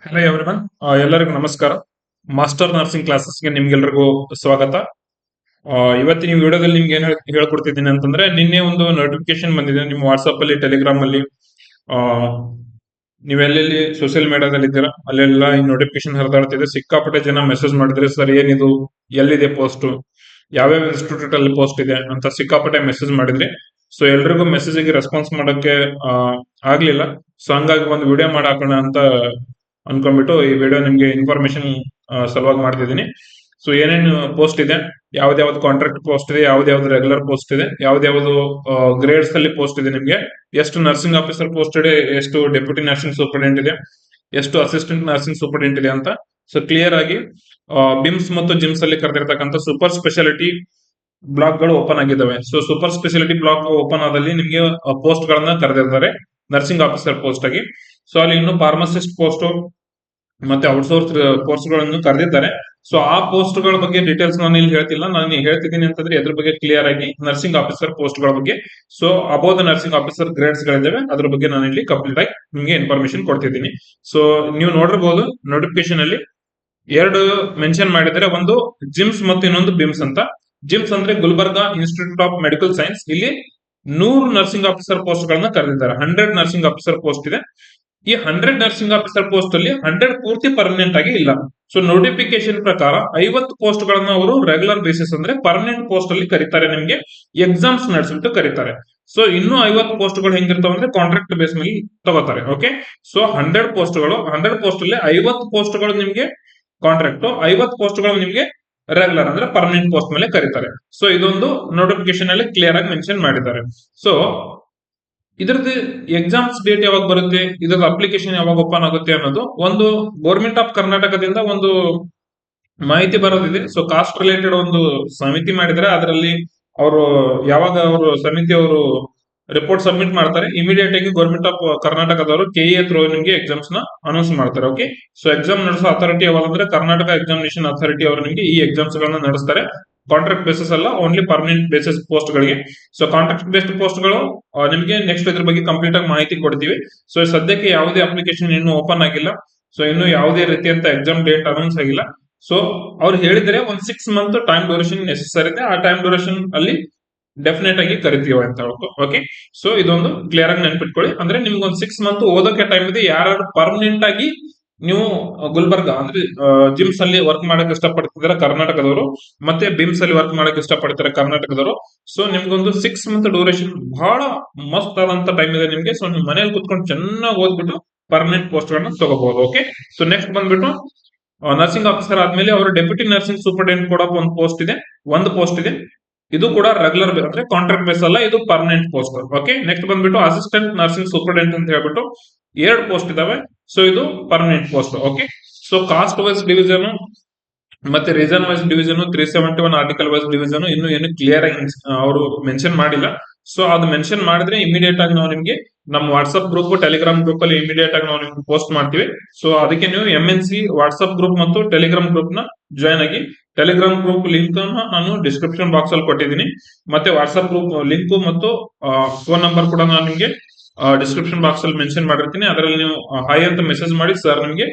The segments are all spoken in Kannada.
ಹಲೋ ಎವ್ರಿವನ್, ಎಲ್ಲರಿಗೂ ನಮಸ್ಕಾರ. ಮಾಸ್ಟರ್ ನರ್ಸಿಂಗ್ ಕ್ಲಾಸಸ್ಗೆ ನಿಮ್ಗೆಲ್ರಿಗೂ ಸ್ವಾಗತ. ಇವತ್ತಿನ ಈ ವಿಡಿಯೋದಲ್ಲಿ ನಿಮ್ಗೆ ಏನ್ ಹೇಳ್ಕೊಡ್ತಿದ್ದೀನಿ ಅಂತಂದ್ರೆ, ನಿನ್ನೆ ಒಂದು ನೋಟಿಫಿಕೇಶನ್ ಬಂದಿದೆ ನಿಮ್ಮ ವಾಟ್ಸಪ್ ಅಲ್ಲಿ, ಟೆಲಿಗ್ರಾಮ್ ಅಲ್ಲಿ. ಆ, ನೀವೆಲ್ಲೆಲ್ಲಿ ಸೋಷಿಯಲ್ ಮೀಡಿಯಾದಲ್ಲಿ ಇದ್ದೀರಾ ಅಲ್ಲೆಲ್ಲ ಈ ನೋಟಿಫಿಕೇಶನ್ ಹರಿದಾಡ್ತಿದೆ. ಸಿಕ್ಕಾಪಟ್ಟೆ ಜನ ಮೆಸೇಜ್ ಮಾಡಿದ್ರೆ, ಸರ್ ಏನಿದು, ಎಲ್ಲಿದೆ ಪೋಸ್ಟ್, ಯಾವ್ಯಾವ ಇನ್ಸ್ಟಿಟ್ಯೂಟ್ ಅಲ್ಲಿ ಪೋಸ್ಟ್ ಇದೆ ಅಂತ ಸಿಕ್ಕಾಪಟ್ಟೆ ಮೆಸೇಜ್ ಮಾಡಿದ್ರಿ. ಸೊ ಎಲ್ರಿಗೂ ಮೆಸೇಜ್ಗೆ ರೆಸ್ಪಾನ್ಸ್ ಮಾಡೋಕೆ ಆಗ್ಲಿಲ್ಲ. ಸೊ ಹಂಗಾಗಿ ಒಂದು ವಿಡಿಯೋ ಮಾಡಾಕೋಣ ಅಂತ ಅನ್ಕೊಂಡ್ಬಿಟ್ಟು ಈ ವಿಡಿಯೋ ನಿಮ್ಗೆ ಇನ್ಫಾರ್ಮೇಶನ್ ಸಲುವಾಗಿ ಮಾಡ್ತಿದ್ದೀನಿ. ಸೊ ಏನೇನು ಪೋಸ್ಟ್ ಇದೆ, ಯಾವ್ದಾವ್ದು ಕಾಂಟ್ರಾಕ್ಟ್ ಪೋಸ್ಟ್ ಇದೆ, ಯಾವ್ದಾವ್ದು ರೆಗ್ಯುಲರ್ ಪೋಸ್ಟ್ ಇದೆ, ಯಾವ್ದಾವ್ದು ಗ್ರೇಡ್ಸ್ ಅಲ್ಲಿ ಪೋಸ್ಟ್ ಇದೆ, ನಿಮ್ಗೆ ಎಷ್ಟು ನರ್ಸಿಂಗ್ ಆಫೀಸರ್ ಪೋಸ್ಟ್ ಇದೆ, ಎಷ್ಟು ಡೆಪ್ಯೂಟಿ ನರ್ಸಿಂಗ್ ಸೂಪರಿಂಟೆಂಡೆಂಟ್ ಇದೆ, ಎಷ್ಟು ಅಸಿಸ್ಟೆಂಟ್ ನರ್ಸಿಂಗ್ ಸೂಪರಿಂಟೆಂಡೆಂಟ್ ಇದೆ ಅಂತ ಸೊ ಕ್ಲಿಯರ್ ಆಗಿ ಬಿಮ್ಸ್ ಮತ್ತು ಜಿಮ್ಸ್ ಅಲ್ಲಿ ಕರೆದಿರ್ತಕ್ಕಂಥ ಸೂಪರ್ ಸ್ಪೆಷಾಲಿಟಿ ಬ್ಲಾಕ್ ಗಳು ಓಪನ್ ಆಗಿದ್ದಾವೆ. So super speciality block open ಆದಲ್ಲಿ ನಿಮ್ಗೆ ಪೋಸ್ಟ್ ಗಳನ್ನ ಕರೆದಿರ್ತಾರೆ ನರ್ಸಿಂಗ್ ಆಫೀಸರ್ ಪೋಸ್ಟ್ ಆಗಿ. ಸೊ ಅಲ್ಲಿ ಇನ್ನು ಫಾರ್ಮಸಿಸ್ಟ್ ಪೋಸ್ಟ್ ಮತ್ತೆ ಔಟ್ಸೋರ್ಸ್ ಕೋರ್ಸ್ ಗಳನ್ನು ಕರೆದಿದ್ದಾರೆ. ಸೊ ಆ ಪೋಸ್ಟ್ ಗಳ ಬಗ್ಗೆ ಡೀಟೇಲ್ಸ್ ನಾನು ಇಲ್ಲಿ ಹೇಳ್ತಿಲ್ಲ, ನಾನು ಹೇಳ್ತಿದ್ದೀನಿ ಅಂತಂದ್ರೆ ಅದ್ರ ಬಗ್ಗೆ ಕ್ಲಿಯರ್ ಆಗಿ ನರ್ಸಿಂಗ್ ಆಫೀಸರ್ ಪೋಸ್ಟ್ ಗಳ ಬಗ್ಗೆ. So above the nursing officer grades ಗಳಿದ್ದಾವೆ, ಅದ್ರ ಬಗ್ಗೆ ನಾನು ಇಲ್ಲಿ ಕಂಪ್ಲೀಟ್ ಆಗಿ ನಿಮಗೆ ಇನ್ಫಾರ್ಮೇಶನ್ ಕೊಡ್ತಿದ್ದೀನಿ. ಸೊ ನೀವು ನೋಡಿರ್ಬೋದು ನೋಟಿಫಿಕೇಶನ್ ಅಲ್ಲಿ ಎರಡು ಮೆನ್ಷನ್ ಮಾಡಿದರೆ, ಒಂದು ಜಿಮ್ಸ್ ಮತ್ತು ಇನ್ನೊಂದು ಬಿಮ್ಸ್ ಅಂತ. ಜಿಮ್ಸ್ ಅಂದ್ರೆ Gulbarga institute of medical science. ಇಲ್ಲಿ 100 ನರ್ಸಿಂಗ್ ಆಫೀಸರ್ ಪೋಸ್ಟ್ ಗಳನ್ನ ಕರೆದಿದ್ದಾರೆ. 100 ನರ್ಸಿಂಗ್ ಆಫೀಸರ್ ಪೋಸ್ಟ್ ಇದೆ. ಈ 100 ನರ್ಸಿಂಗ್ ಆಫೀಸರ್ ಪೋಸ್ಟ್ ಅಲ್ಲಿ 100 ಪೂರ್ತಿ ಪರ್ಮನೆಂಟ್ ಆಗಿ ಇಲ್ಲ. ಸೊ ನೋಟಿಫಿಕೇಶನ್ ಪ್ರಕಾರ 50 ಪೋಸ್ಟ್ ಗಳನ್ನ ಅವರು ರೆಗ್ಯುಲರ್ ಬೇಸಿಸ್ ಅಂದ್ರೆ ಪರ್ಮನೆಂಟ್ ಪೋಸ್ಟ್ ಅಲ್ಲಿ ಕರೀತಾರೆ, ನಿಮ್ಗೆ ಎಕ್ಸಾಮ್ಸ್ ನಡೆಸ್ಬಿಟ್ಟು ಕರೀತಾರೆ. ಸೊ ಇನ್ನು 50 ಪೋಸ್ಟ್ ಗಳು ಹೆಂಗಿರ್ತಾವ ಅಂದ್ರೆ ಕಾಂಟ್ರಾಕ್ಟ್ ಬೇಸ್ ಮೇಲೆ ತಗೋತಾರೆ. ಓಕೆ, ಸೊ 100 ಪೋಸ್ಟ್ ಗಳು, 100 ಪೋಸ್ಟ್ ಅಲ್ಲಿ 50 ಪೋಸ್ಟ್ ಗಳು ನಿಮ್ಗೆ ಕಾಂಟ್ರಾಕ್ಟ್, 50 ಪೋಸ್ಟ್ ಗಳು ನಿಮ್ಗೆ ರೆಗ್ಯುಲರ್ ಅಂದ್ರೆ ಪರ್ಮನೆಂಟ್ ಪೋಸ್ಟ್ ಮೇಲೆ ಕರೀತಾರೆ. ಸೊ ಇದೊಂದು ನೋಟಿಫಿಕೇಶನ್ ಅಲ್ಲಿ ಕ್ಲಿಯರ್ ಆಗಿ ಮೆನ್ಷನ್ ಮಾಡಿದ್ದಾರೆ. ಸೊ ಇದ್ರದ್ದು ಎಕ್ಸಾಮ್ಸ್ ಡೇಟ್ ಯಾವಾಗ ಬರುತ್ತೆ, ಇದ್ರದ್ದು ಅಪ್ಲಿಕೇಶನ್ ಯಾವಾಗ ಓಪನ್ ಆಗುತ್ತೆ ಅನ್ನೋದು ಒಂದು ಗೌರ್ಮೆಂಟ್ ಆಫ್ ಕರ್ನಾಟಕದಿಂದ ಒಂದು ಮಾಹಿತಿ ಬರೋದಿದೆ. ಸೊ ಕಾಸ್ಟ್ ರಿಲೇಟೆಡ್ ಒಂದು ಸಮಿತಿ ಮಾಡಿದ್ರೆ ಅದರಲ್ಲಿ ಅವರು ಯಾವಾಗ ಅವರು ಸಮಿತಿ ಅವರು ರಿಪೋರ್ಟ್ ಸಬ್ಮಿಟ್ ಮಾಡ್ತಾರೆ, ಇಮಿಡಿಯೇಟ್ ಆಗಿ ಗೌರ್ಮೆಂಟ್ ಆಫ್ ಕರ್ನಾಟಕದವರು ಕೆಇಎ ಥ್ರೂ ನಿಮಗೆ ಎಕ್ಸಾಮ್ಸ್ ನ ಅನೌನ್ಸ್ ಮಾಡ್ತಾರೆ. ಓಕೆ, ಸೊ ಎಕ್ಸಾಮ್ ನಡೆಸೋ ಅಥಾರಿಟಿ ಯಾವಾಗಂದ್ರೆ ಕರ್ನಾಟಕ ಎಕ್ಸಾಮಿನೇಷನ್ ಅಥಾರಿಟಿ ಅವರು ನಿಮಗೆ ಈ ಎಕ್ಸಾಮ್ಸ್ ಗಳನ್ನ ನಡೆಸ್ತಾರೆ. ಕಾಂಟ್ರಾಕ್ಟ್ ಬೇಸಿಸ್ ಅಲ್ಲ, ಓನ್ಲಿ ಪರ್ಮನೆಂಟ್ ಬೇಸಿಸ್ ಪೋಸ್ಟ್ ಗಳಿಗೆ. ಸೊ ಕಾಂಟ್ರಾಕ್ಟ್ ಬೇಸ್ಡ್ ಪೋಸ್ಟ್ ಗಳು ನಿಮಗೆ ನೆಕ್ಸ್ಟ್ ಇದ್ರ ಬಗ್ಗೆ ಕಂಪ್ಲೀಟ್ ಆಗಿ ಮಾಹಿತಿ ಕೊಡ್ತೀವಿ. ಸೊ ಸದ್ಯಕ್ಕೆ ಯಾವುದೇ ಅಪ್ಲಿಕೇಶನ್ ಇನ್ನೂ ಓಪನ್ ಆಗಿಲ್ಲ. ಸೊ ಇನ್ನು ಯಾವುದೇ ರೀತಿಯಂತ ಎಕ್ಸಾಮ್ ಡೇಟ್ ಅನೌನ್ಸ್ ಆಗಿಲ್ಲ. ಸೊ ಅವ್ರು ಹೇಳಿದ್ರೆ ಒಂದು 6 ಮಂತ್ ಟೈಮ್ ಡ್ಯೂರೇಷನ್ ನೆಸೆಸರಿ ಇದೆ. ಆ ಟೈಮ್ ಡ್ಯೂರೇಷನ್ ಅಲ್ಲಿ ಡೆಫಿನೆಟ್ ಆಗಿ ಕರಿತೀವಿ ಅಂತ ಹೇಳ್ಕೊ. ಓಕೆ, ಸೊ ಇದೊಂದು ಕ್ಲಿಯರ್ ಆಗಿ ನೆನ್ಪಿಟ್ಕೊಳ್ಳಿ. ಅಂದ್ರೆ ನಿಮ್ಗೆ ಒಂದು 6 ಮಂತ್ ಓದೋಕೆ ಟೈಮ್ ಇದೆ. ಯಾರು ಪರ್ಮನೆಂಟ್ ಆಗಿ ನೀವು ಗುಲ್ಬರ್ಗ ಅಂದ್ರೆ ಜಿಮ್ಸ್ ಅಲ್ಲಿ ವರ್ಕ್ ಮಾಡಕ್ ಇಷ್ಟಪಡ್ತಿದ್ದಾರೆ ಕರ್ನಾಟಕದವರು, ಮತ್ತೆ ಬಿಮ್ಸ್ ಅಲ್ಲಿ ವರ್ಕ್ ಮಾಡಕ್ ಇಷ್ಟಪಡ್ತಾರೆ ಕರ್ನಾಟಕದವರು. ಸೊ ನಿಮ್ಗೊಂದು 6 ಮಂತ್ ಡ್ಯೂರೇಷನ್ ಬಹಳ ಮಸ್ತ್ ಆದಂತ ಟೈಮ್ ಇದೆ ನಿಮ್ಗೆ. ಸೊ ನಿಮ್ ಮನೇಲಿ ಕುತ್ಕೊಂಡು ಚೆನ್ನಾಗಿ ಓದ್ಬಿಟ್ಟು ಪರ್ಮನೆಂಟ್ ಪೋಸ್ಟ್ ಗಳನ್ನ ತಗೋಬಹುದು. ಓಕೆ, ಸೊ ನೆಕ್ಸ್ಟ್ ಬಂದ್ಬಿಟ್ಟು ನರ್ಸಿಂಗ್ ಆಫೀಸರ್ ಆದ್ಮೇಲೆ ಅವರು ಡೆಪ್ಯೂಟಿ ನರ್ಸಿಂಗ್ ಸೂಪರಿಂಟೆಂಡೆಂಟ್ ಕೂಡ ಒಂದು ಪೋಸ್ಟ್ ಇದೆ, ಒಂದು ಪೋಸ್ಟ್ ಇದೆ. ಇದು ಕೂಡ ರೆಗ್ಯುಲರ್ ಅಂದ್ರೆ ಕಾಂಟ್ರಾಕ್ಟ್ ಬೇಸ್ ಅಲ್ಲ, ಇದು ಪರ್ಮನೆಂಟ್ ಪೋಸ್ಟ್. ಓಕೆ, ನೆಕ್ಸ್ಟ್ ಬಂದ್ಬಿಟ್ಟು ಅಸಿಸ್ಟೆಂಟ್ ನರ್ಸಿಂಗ್ ಸೂಪರಿಂಟೆಂಡೆಂಟ್ ಅಂತ ಹೇಳ್ಬಿಟ್ಟು 2 ಪೋಸ್ಟ್ ಇದಾವೆ. ಸೊ ಇದು permanent post. Okay, so caste wise division ಮತ್ತೆ reason wise division, 371 article wise division ಇನ್ನು ಏನು ಕ್ಲಿಯರ್ ಆಗಿ ಅವರು ಮೆನ್ಷನ್ ಮಾಡಿಲ್ಲ. ಸೊ ಅದು ಮೆನ್ಷನ್ ಮಾಡಿದ್ರೆ ಇಮಿಡಿಯೇಟ್ ಆಗಿ ನಾವು ನಿಮ್ಗೆ ನಮ್ಮ ವಾಟ್ಸ್ಆಪ್ ಗ್ರೂಪ್, ಟೆಲಿಗ್ರಾಮ್ ಗ್ರೂಪ್ ಅಲ್ಲಿ ಇಮಿಡಿಯೇಟ್ ಆಗಿ ನಾವು ನಿಮ್ಗೆ ಪೋಸ್ಟ್ ಮಾಡ್ತೀವಿ. ಸೊ ಅದಕ್ಕೆ ನೀವು MNC ವಾಟ್ಸ್ಆಪ್ ಗ್ರೂಪ್ ಮತ್ತು ಟೆಲಿಗ್ರಾಮ್ ಗ್ರೂಪ್ ನ ಜಾಯ್ನ್ ಆಗಿ. ಟೆಲಿಗ್ರಾಮ್ ಗ್ರೂಪ್ ಲಿಂಕ್ ನಾನು ಡಿಸ್ಕ್ರಿಪ್ಷನ್ ಬಾಕ್ಸ್ ಅಲ್ಲಿ ಕೊಟ್ಟಿದ್ದೀನಿ. ಮತ್ತೆ ವಾಟ್ಸ್ಆಪ್ ಗ್ರೂಪ್ ಲಿಂಕ್ ಮತ್ತು ಫೋನ್ ನಂಬರ್ ಕೂಡ ನಾನು ನಿಮ್ಗೆ ಡಿಸ್ಕ್ರಿಪ್ಷನ್ ಬಾಕ್ಸ್ ಅಲ್ಲಿ ಮೆನ್ಷನ್ ಮಾಡಿರ್ತೀನಿ. ಅದರಲ್ಲಿ ನೀವು ಹಾಯ್ ಅಂತ ಮೆಸೇಜ್ ಮಾಡಿ, ಸರ್ ನಿಮ್ಗೆ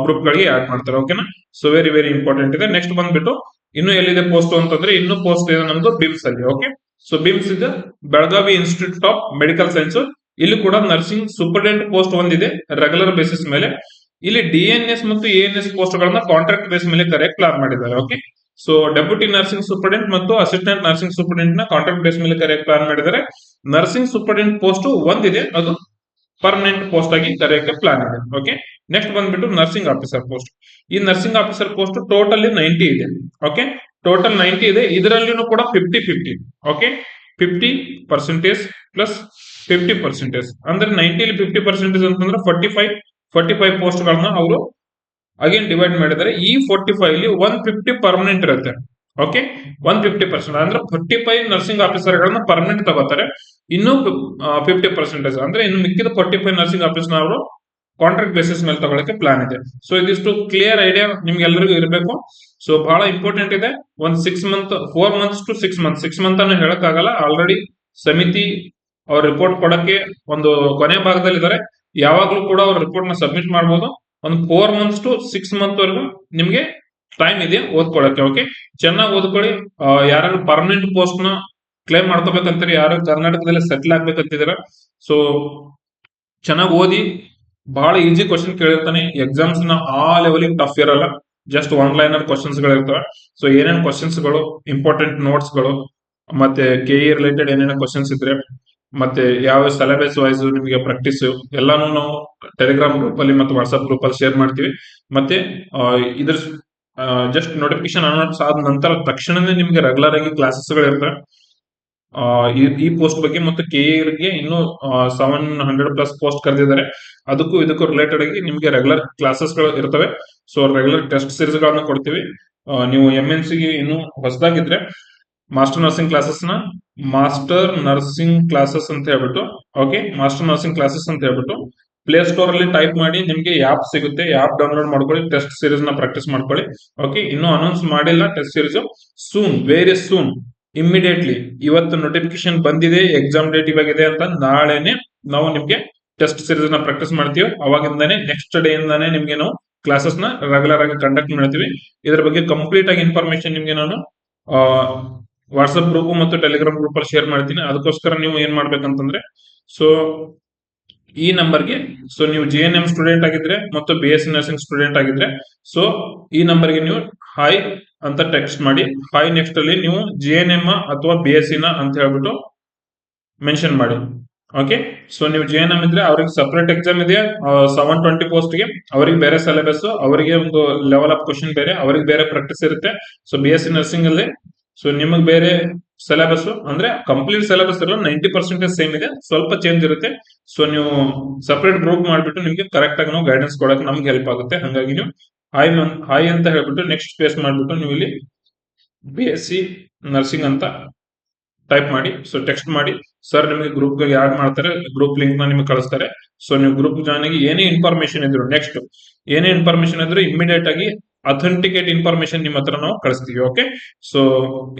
ಗ್ರೂಪ್ ಗಳಿಗೆ ಆಡ್ ಮಾಡ್ತಾರೆ. ಓಕೆನಾ, ಸೊ ವೆರಿ ವೆರಿ ಇಂಪಾರ್ಟೆಂಟ್ ಇದೆ. ನೆಕ್ಸ್ಟ್ ಬಂದ್ಬಿಟ್ಟು ಇನ್ನು ಎಲ್ಲಿದೆ ಪೋಸ್ಟ್ ಅಂತಂದ್ರೆ, ಇನ್ನು ಪೋಸ್ಟ್ ಇದೆ ನಮ್ದು ಬಿಮ್ಸ್ ಅಲ್ಲಿ. ಓಕೆ, ಸೊ ಬಿಮ್ಸ್ ಇದೆ Belagavi institute of medical science. ಇಲ್ಲಿ ಕೂಡ ನರ್ಸಿಂಗ್ ಸೂಪರಿಂಟೆಂಡೆಂಟ್ ಪೋಸ್ಟ್ ಒಂದಿದೆ ರೆಗ್ಯುಲರ್ ಬೇಸಿಸ್ ಮೇಲೆ. ಇಲ್ಲಿ DNS ಮತ್ತು ANS ಪೋಸ್ಟ್ ಗಳನ್ನ ಕಾಂಟ್ರಾಕ್ಟ್ ಬೇಸ್ ಮೇಲೆ ಕರೆಕ್ಟ್ ಪ್ಲಾನ್ ಮಾಡಿದ್ದಾರೆ. Okay, so deputy nursing superintendent ಮತ್ತು ಅಸಿಸ್ಟೆಂಟ್ ನರ್ಸಿಂಗ್ ಸೂಪರಿಂಟೆಂಡೆಂಟ್ ನ ಕಾಂಟ್ರಾಕ್ಟ್ ಬೇಸ್ ಮೇಲೆ ಕರೆಕ್ಟ್ ಪ್ಲಾನ್ ಮಾಡಿದ್ದಾರೆ. ನರ್ಸಿಂಗ್ ಸೂಪರಿಂಟೆಂಡೆಂಟ್ ಪೋಸ್ಟ್ ಒಂದಿದೆ, ಅದು ಪರ್ಮನೆಂಟ್ ಪೋಸ್ಟ್ ಆಗಿ ಕರೆಯಕ್ಕೆ ಪ್ಲಾನ್ ಇದೆ. ಓಕೆ, ನೆಕ್ಸ್ಟ್ ಬಂದ್ಬಿಟ್ಟು ನರ್ಸಿಂಗ್ ಆಫೀಸರ್ ಪೋಸ್ಟ್. ಈ ನರ್ಸಿಂಗ್ ಆಫೀಸರ್ ಪೋಸ್ಟ್ ಟೋಟಲಿ 90 ಇದೆ. ಓಕೆ, ಟೋಟಲ್ 90 ಇದೆ. ಇದರಲ್ಲಿನೂ ಕೂಡ 50-50. Okay, 50% plus 50%. ಅಂದ್ರೆ 90 50% ಅಂತಂದ್ರೆ 45 ಪೋಸ್ಟ್ ಗಳನ್ನ ಅವರು ಅಗೇನ್ ಡಿವೈಡ್ ಮಾಡಿದ್ದಾರೆ. ಈ 45 ಅಲ್ಲಿ 150 ಪರ್ಮನೆಂಟ್ ಇರುತ್ತೆ. ಓಕೆ, 150% ಅಂದ್ರೆ 45 ನರ್ಸಿಂಗ್ ಆಫೀಸರ್ ಗಳನ್ನ ಪರ್ಮನೆಂಟ್ ತಗೋತಾರೆ. ಇನ್ನು 50% ಅಂದ್ರೆ ಇನ್ನು ಮಿಕ್ಕಿದ 45 ನರ್ಸಿಂಗ್ ಆಫೀಸರ್ ಅವರು ಕಾಂಟ್ರಾಕ್ಟ್ ಬೇಸಿಸ್ ಮೇಲೆ ತಗೊಳಕ್ಕೆ ಪ್ಲಾನ್ ಇದೆ. ಸೊ ಇದಿಷ್ಟು ಕ್ಲಿಯರ್ ಐಡಿಯಾ ನಿಮ್ಗೆಲ್ಲರಿಗೂ ಇರಬೇಕು. ಸೊ ಬಹಳ ಇಂಪಾರ್ಟೆಂಟ್ ಇದೆ. ಒಂದು 4 ಮಂತ್ಸ್ ಟು 6 ಮಂತ್ಸ್, 6 ಮಂತ್ ಅನ್ನು ಹೇಳಕ್ಕಾಗಲ್ಲ. ಆಲ್ರೆಡಿ ಸಮಿತಿ ಅವ್ರ ರಿಪೋರ್ಟ್ ಕೊಡಕ್ಕೆ ಒಂದು ಕೊನೆ ಭಾಗದಲ್ಲಿ ಇದ್ದಾರೆ. ಯಾವಾಗ್ಲೂ ಕೂಡ ಅವ್ರ ರಿಪೋರ್ಟ್ ನ ಸಬ್ಮಿಟ್ ಮಾಡಬಹುದು. ಒಂದು 4 ಮಂತ್ಸ್ ಟು 6 ಮಂತ್ ವರೆಗೂ ನಿಮ್ಗೆ ಟೈಮ್ ಇದೆ ಓದ್ಕೊಳಕ್ಕೆ. ಓಕೆ, ಚೆನ್ನಾಗಿ ಓದ್ಕೊಳ್ಳಿ. ಯಾರು ಪರ್ಮನೆಂಟ್ ಪೋಸ್ಟ್ ನ ಕ್ಲೈಮ್ ಮಾಡ್ಕೋಬೇಕಂತಾರೆ, ಯಾರು ಕರ್ನಾಟಕದಲ್ಲಿ ಸೆಟ್ಲ್ ಆಗ್ಬೇಕಂತಿದಾರ, ಸೊ ಚೆನ್ನಾಗಿ ಓದಿ. ಬಹಳ ಈಸಿ ಕ್ವಶನ್ ಕೇಳಿರ್ತಾನೆ. ಎಕ್ಸಾಮ್ಸ್ ನ ಆ ಲೆವೆಲ್ ಟಫ್ ಇರಲ್ಲ, ಜಸ್ಟ್ ಒನ್ ಲೈನರ್ ಕ್ವಶನ್ಸ್ ಗಳು ಇರ್ತವೆ. ಸೊ ಏನೇನು ಕ್ವಶನ್ಸ್ ಗಳು, ಇಂಪಾರ್ಟೆಂಟ್ ನೋಟ್ಸ್ ಗಳು, ಮತ್ತೆ ಕೆಇ ರಿಲೇಟೆಡ್ ಏನೇನೋ ಕ್ವಶನ್ಸ್ ಇದ್ರೆ, ಮತ್ತೆ ಯಾವ ಸಿಲೆಬಸ್ ವೈಸ್ ನಿಮಗೆ ಪ್ರಾಕ್ಟೀಸ್ ಎಲ್ಲಾನು ನಾವು ಟೆಲಿಗ್ರಾಮ್ ಗ್ರೂಪ್ ಅಲ್ಲಿ ಮತ್ತು ವಾಟ್ಸ್ಆಪ್ ಗ್ರೂಪ್ ಅಲ್ಲಿ ಶೇರ್ ಮಾಡ್ತೀವಿ. ಮತ್ತೆ ಇದ್ರ ಜಸ್ಟ್ ನೋಟಿಫಿಕೇಶನ್ ಅನೌನ್ಸ್ ಆದ ನಂತರ ತಕ್ಷಣನೇ ನಿಮ್ಗೆ ರೆಗ್ಯುಲರ್ ಆಗಿ ಕ್ಲಾಸಸ್ ಗಳು ಇರ್ತವೆ ಈ ಪೋಸ್ಟ್ ಬಗ್ಗೆ. ಮತ್ತು ಕೆಇಗೆ ಇನ್ನು 700+ ಪೋಸ್ಟ್ ಕರೆದಿದ್ದಾರೆ. ಇದಕ್ಕೂ ರಿಲೇಟೆಡ್ ಆಗಿ ನಿಮ್ಗೆ ರೆಗ್ಯುಲರ್ ಕ್ಲಾಸಸ್ ಗಳು ಇರ್ತವೆ. ಸೊ ರೆಗ್ಯುಲರ್ ಟೆಸ್ಟ್ ಸೀರೀಸ್ ಗಳನ್ನ ಕೊಡ್ತೀವಿ. ನೀವು MNC ಗೆ ಇನ್ನು ಹೊಸದಾಗಿದ್ರೆ ಮಾಸ್ಟರ್ ನರ್ಸಿಂಗ್ ಕ್ಲಾಸಸ್ ನ ಮಾಸ್ಟರ್ ನರ್ಸಿಂಗ್ ಕ್ಲಾಸಸ್ ಅಂತ ಹೇಳ್ಬಿಟ್ಟು, ಓಕೆ, ಮಾಸ್ಟರ್ ನರ್ಸಿಂಗ್ ಕ್ಲಾಸಸ್ ಅಂತ ಹೇಳ್ಬಿಟ್ಟು ಪ್ಲೇ ಸ್ಟೋರ್ ಅಲ್ಲಿ ಟೈಪ್ ಮಾಡಿ, ನಿಮ್ಗೆ ಆಪ್ ಸಿಗುತ್ತೆ. ಆಪ್ ಡೌನ್ಲೋಡ್ ಮಾಡ್ಕೊಳ್ಳಿ, ಟೆಸ್ಟ್ ಸೀರೀಸ್ ನ ಪ್ರಾಕ್ಟೀಸ್ ಮಾಡ್ಕೊಳ್ಳಿ. ಓಕೆ, ಇನ್ನು ಅನೌನ್ಸ್ ಮಾಡಿಲ್ಲ test series, soon, very soon, immediately. ಇವತ್ತು ನೋಟಿಫಿಕೇಶನ್ ಬಂದಿದೆ, ಎಕ್ಸಾಮ್ ಡೇಟ್ ಇವಾಗಿದೆ ಅಂತ, ನಾಳೆನೆ ನಾವು ನಿಮ್ಗೆ ಟೆಸ್ಟ್ ಸೀರೀಸ್ ನ ಪ್ರಾಕ್ಟೀಸ್ ಮಾಡ್ತೀವಿ. ಅವಾಗಿಂದಾನೆ ನೆಕ್ಸ್ಟ್ ಡೇ ಇಂದಾನೆ ನಿಮ್ಗೆ ನಾವು ಕ್ಲಾಸಸ್ ನ ರೆಗ್ಯುಲರ್ ಆಗಿ ಕಂಡಕ್ಟ್ ಮಾಡ್ತೀವಿ. ಇದ್ರ ಬಗ್ಗೆ ಕಂಪ್ಲೀಟ್ ಆಗಿ ಇನ್ಫಾರ್ಮೇಶನ್ ನಿಮ್ಗೆ ನಾನು ವಾಟ್ಸ್ಆಪ್ ಗ್ರೂಪ್ ಮತ್ತು ಟೆಲಿಗ್ರಾಮ್ ಗ್ರೂಪ್ ಅಲ್ಲಿ ಶೇರ್ ಮಾಡ್ತೀನಿ. ಅದಕ್ಕೋಸ್ಕರ ನೀವು ಏನ್ ಮಾಡ್ಬೇಕಂತಂದ್ರೆ, ಸೊ ಈ ನಂಬರ್ಗೆ, ಸೊ ನೀವು JNM ಸ್ಟೂಡೆಂಟ್ ಆಗಿದ್ರೆ ಮತ್ತು BSc ನರ್ಸಿಂಗ್ ಸ್ಟೂಡೆಂಟ್ ಆಗಿದ್ರೆ, ಸೊ ಈ ನಂಬರ್ಗೆ ನೀವು ಹಾಯ್ ಅಂತ ಟೆಕ್ಸ್ಟ್ ಮಾಡಿ. ಹಾಯ್ ನೆಕ್ಸ್ಟ್ ಅಲ್ಲಿ ನೀವು JNM ಅಥವಾ BSc ನ ಅಂತ ಹೇಳ್ಬಿಟ್ಟು ಮೆನ್ಷನ್ ಮಾಡಿ. ಓಕೆ, ಸೊ ನೀವು JNM ಇದ್ರೆ ಅವ್ರಿಗೆ ಸಪರೇಟ್ ಎಕ್ಸಾಮ್ ಇದೆ 720 ಪೋಸ್ಟ್ ಗೆ, ಅವರಿಗೆ ಬೇರೆ ಸಿಲೆಬಸ್, ಅವರಿಗೆ ಒಂದು ಲೆವೆಲ್ ಆಫ್ ಕ್ವಶನ್ ಬೇರೆ, ಅವರಿಗೆ ಬೇರೆ ಪ್ರಾಕ್ಟೀಸ್ ಇರುತ್ತೆ. ಸೊ BSc ನರ್ಸಿಂಗ್ ಅಲ್ಲಿ ಸೊ ನಿಮಗೆ ಬೇರೆ ಸಿಲೆಬಸ್, ಅಂದ್ರೆ ಕಂಪ್ಲೀಟ್ ಸಿಲೆಬಸ್ ಇರಲ್ಲ, 90% ಸೇಮ್ ಇದೆ, ಸ್ವಲ್ಪ ಚೇಂಜ್ ಇರುತ್ತೆ. ಸೊ ನೀವು ಸಪರೇಟ್ ಗ್ರೂಪ್ ಮಾಡ್ಬಿಟ್ಟು ನಿಮ್ಗೆ ಕರೆಕ್ಟ್ ಆಗಿ ನಾವು ಗೈಡೆನ್ಸ್ ಕೊಡಕ್ಕೆ ನಮ್ಗೆ ಹೆಲ್ಪ್ ಆಗುತ್ತೆ. ಹಾಗಾಗಿ ನೀವು ಹಾಯ್ ಅಂತ ಹೇಳ್ಬಿಟ್ಟು ನೆಕ್ಸ್ಟ್ ಸ್ಪೇಸ್ ಮಾಡ್ಬಿಟ್ಟು ನೀವು ಇಲ್ಲಿ BSc ನರ್ಸಿಂಗ್ ಅಂತ ಟೈಪ್ ಮಾಡಿ. ಸೊ ಟೆಕ್ಸ್ಟ್ ಮಾಡಿ, ಸರ್ ನಿಮಗೆ ಗ್ರೂಪ್ ಗೆ ಆಡ್ ಮಾಡ್ತಾರೆ, ಗ್ರೂಪ್ ಲಿಂಕ್ ನ ನಿಮಗೆ ಕಳಿಸ್ತಾರೆ. ಸೊ ನೀವು ಗ್ರೂಪ್ ಜಾಯ್ನ್ ಆಗಿ ಏನೇ ಇನ್ಫಾರ್ಮೇಶನ್ ಇದ್ರು, ನೆಕ್ಸ್ಟ್ ಏನೇ ಇನ್ಫಾರ್ಮೇಶನ್ ಇದ್ರು ಇಮಿಡಿಯೇಟ್ ಆಗಿ ಅಥೆಂಟಿಕೇಟ್ ಇನ್ಫಾರ್ಮೇಶನ್ ನಿಮ್ಮ ಹತ್ರ ನಾವು ಕಳಿಸ್ತೀವಿ. ಓಕೆ, ಸೊ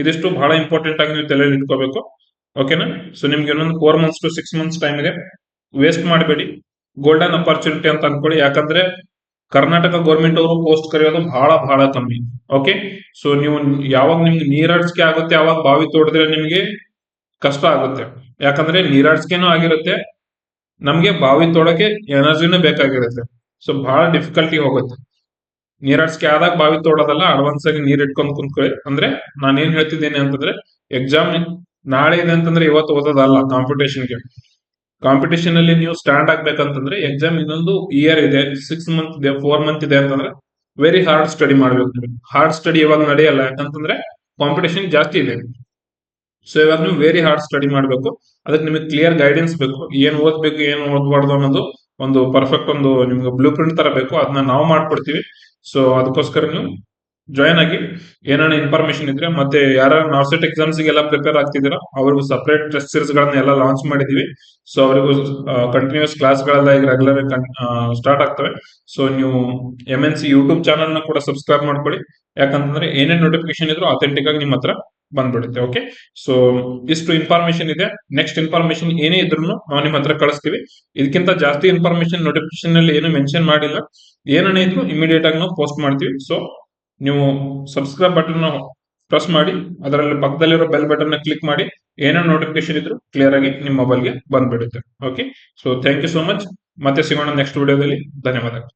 ಇದಿಷ್ಟು ಬಹಳ ಇಂಪಾರ್ಟೆಂಟ್ ಆಗಿ ನೀವು ತಲೆಯಲ್ಲಿ ಇಟ್ಕೋಬೇಕು. ಓಕೆನಾ? ಸೊ ನಿಮ್ಗೆ ಇನ್ನೊಂದು 4 ಮಂತ್ಸ್ ಟು 6 ಮಂತ್ಸ್ ಟೈಮ್ ಇದೆ, ವೇಸ್ಟ್ ಮಾಡಬೇಡಿ. ಗೋಲ್ಡನ್ ಅಪರ್ಚುನಿಟಿ ಅಂತ ಅನ್ಕೊಳ್ಳಿ. ಯಾಕಂದ್ರೆ ಕರ್ನಾಟಕ ಗೌರ್ಮೆಂಟ್ ಅವರು ಪೋಸ್ಟ್ ಕರೆಯೋದು ಬಹಳ ಬಹಳ ಕಮ್ಮಿ. ಓಕೆ, ಸೊ ನೀವು ಯಾವಾಗ ನಿಮ್ಗೆ ನೀರಾಡ್ಸ್ಕೆ ಆಗುತ್ತೆ ಯಾವಾಗ ಬಾವಿ ತೋಡಿದ್ರೆ ನಿಮ್ಗೆ ಕಷ್ಟ ಆಗುತ್ತೆ. ಯಾಕಂದ್ರೆ ನೀರಾಡ್ಸ್ಕೆನೂ ಆಗಿರುತ್ತೆ, ನಮ್ಗೆ ಬಾವಿ ತೋಡಕ್ಕೆ ಎನರ್ಜಿನೂ ಬೇಕಾಗಿರುತ್ತೆ. ಸೊ ಬಹಳ ಡಿಫಿಕಲ್ಟಿ ಹೋಗುತ್ತೆ. ನೀರಾಡ್ಸ್ಕೆ ಆದಾಗ ಬಾವಿ ತೋಡೋದಲ್ಲ, ಅಡ್ವಾನ್ಸ್ ಆಗಿ ನೀರ್ ಇಟ್ಕೊಂಡ್ ಕುಂತ್ಕೊಳ್ಳಿ. ಅಂದ್ರೆ ನಾನು ಏನ್ ಹೇಳ್ತಿದ್ದೇನೆ ಅಂತಂದ್ರೆ, ಎಕ್ಸಾಮ್ ನಾಳೆ ಇದೆ ಅಂತಂದ್ರೆ ಇವತ್ತು ಓದೋದಲ್ಲ. ಕಾಂಪಿಟೇಷನ್ ಅಲ್ಲಿ ನೀವು ಸ್ಟ್ಯಾಂಡ್ ಆಗ್ಬೇಕಂತಂದ್ರೆ ಎಕ್ಸಾಮ್ ಇನ್ನೊಂದು ಇಯರ್ ಇದೆ, 6 ಮಂತ್ ಇದೆ, 4 ಮಂತ್ ಇದೆ ಅಂತಂದ್ರೆ ವೆರಿ ಹಾರ್ಡ್ ಸ್ಟಡಿ ಮಾಡ್ಬೇಕು. ಹಾರ್ಡ್ ಸ್ಟಡಿ ಇವಾಗ ನಡೆಯಲ್ಲ, ಯಾಕಂತಂದ್ರೆ ಕಾಂಪಿಟೇಷನ್ ಜಾಸ್ತಿ ಇದೆ. ಸೊ ಇವಾಗ ನೀವು ವೆರಿ ಹಾರ್ಡ್ ಸ್ಟಡಿ ಮಾಡ್ಬೇಕು. ಅದಕ್ಕೆ ನಿಮಗೆ ಕ್ಲಿಯರ್ ಗೈಡೆನ್ಸ್ ಬೇಕು, ಏನ್ ಓದ್ಬೇಕು ಏನ್ ಓದ್ಬಾರ್ದು ಅನ್ನೋದು ಒಂದು ಪರ್ಫೆಕ್ಟ್ ಒಂದು ನಿಮ್ಗೆ ಬ್ಲೂ ಪ್ರಿಂಟ್ ತರ ಬೇಕು. ಅದನ್ನ ನಾವು ಮಾಡ್ಕೊಡ್ತೀವಿ. ಸೊ ಅದಕ್ಕೋಸ್ಕರ ನೀವು ಜಾಯ್ನ್ ಆಗಿ. ಏನಾನ ಇನ್ಫಾರ್ಮೇಶನ್ ಇದ್ರೆ, ಮತ್ತೆ ಯಾರು ನಾರ್ಸೆಟ್ ಎಕ್ಸಾಮ್ಸ್ ಗೆಲ್ಲ ಪ್ರಿಪೇರ್ ಆಗ್ತಿದ್ದೀರಾ ಅವ್ರಿಗೂ ಸಪರೇಟ್ ಟೆಸ್ಟ್ ಸೀರೀಸ್ ಗಳನ್ನ ಎಲ್ಲ ಲಾಂಚ್ ಮಾಡಿದೀವಿ. ಸೊ ಅವರಿಗೂ ಕಂಟಿನ್ಯೂಸ್ ಕ್ಲಾಸ್ ಗಳೆಲ್ಲ ಈಗ ರೆಗ್ಯುಲರ್ ಸ್ಟಾರ್ಟ್ ಆಗ್ತವೆ. ಸೊ ನೀವು MNC ಯೂಟ್ಯೂಬ್ ಚಾನಲ್ ನ ಕೂಡ ಸಬ್ಸ್ಕ್ರೈಬ್ ಮಾಡ್ಕೊಳ್ಳಿ. ಯಾಕಂತಂದ್ರೆ ಏನೇನ್ ನೋಟಿಫಿಕೇಶನ್ ಇದ್ರು ಅಥೆಂಟಿಕ್ ಆಗಿ ನಿಮ್ಮ ಹತ್ರ ಬಂದ್ಬಿಡುತ್ತೆ. ಓಕೆ, ಸೊ ಇಷ್ಟು ಇನ್ಫಾರ್ಮೇಶನ್ ಇದೆ. ನೆಕ್ಸ್ಟ್ ಇನ್ಫಾರ್ಮೇಶನ್ ಏನೇ ಇದ್ರು ನಾವು ನಿಮ್ಮ ಹತ್ರ ಕಳಿಸ್ತೀವಿ. ಇದಕ್ಕಿಂತ ಜಾಸ್ತಿ ಇನ್ಫಾರ್ಮೇಶನ್ ನೋಟಿಫಿಕೇಶನ್ ಅಲ್ಲಿ ಏನು ಮೆನ್ಷನ್ ಮಾಡಿಲ್ಲ. ಏನೇ ಇದ್ರು ಇಮಿಡಿಯೇಟ್ ಆಗಿ ನಾವು ಪೋಸ್ಟ್ ಮಾಡ್ತೀವಿ. ಸೊ ನೀವು ಸಬ್ಸ್ಕ್ರೈಬ್ ಬಟನ್ ಪ್ರೆಸ್ ಮಾಡಿ, ಅದರಲ್ಲಿ ಪಕ್ಕದಲ್ಲಿರೋ ಬೆಲ್ ಬಟನ್ ನ ಕ್ಲಿಕ್ ಮಾಡಿ. ಏನೇನು ನೋಟಿಫಿಕೇಶನ್ ಇದ್ರು ಕ್ಲಿಯರ್ ಆಗಿ ನಿಮ್ಮ ಮೊಬೈಲ್ಗೆ ಬಂದ್ಬಿಡುತ್ತೆ. Okay, so thank you so much. ಮತ್ತೆ ಸಿಗೋಣ ನೆಕ್ಸ್ಟ್ ವಿಡಿಯೋದಲ್ಲಿ. ಧನ್ಯವಾದಗಳು.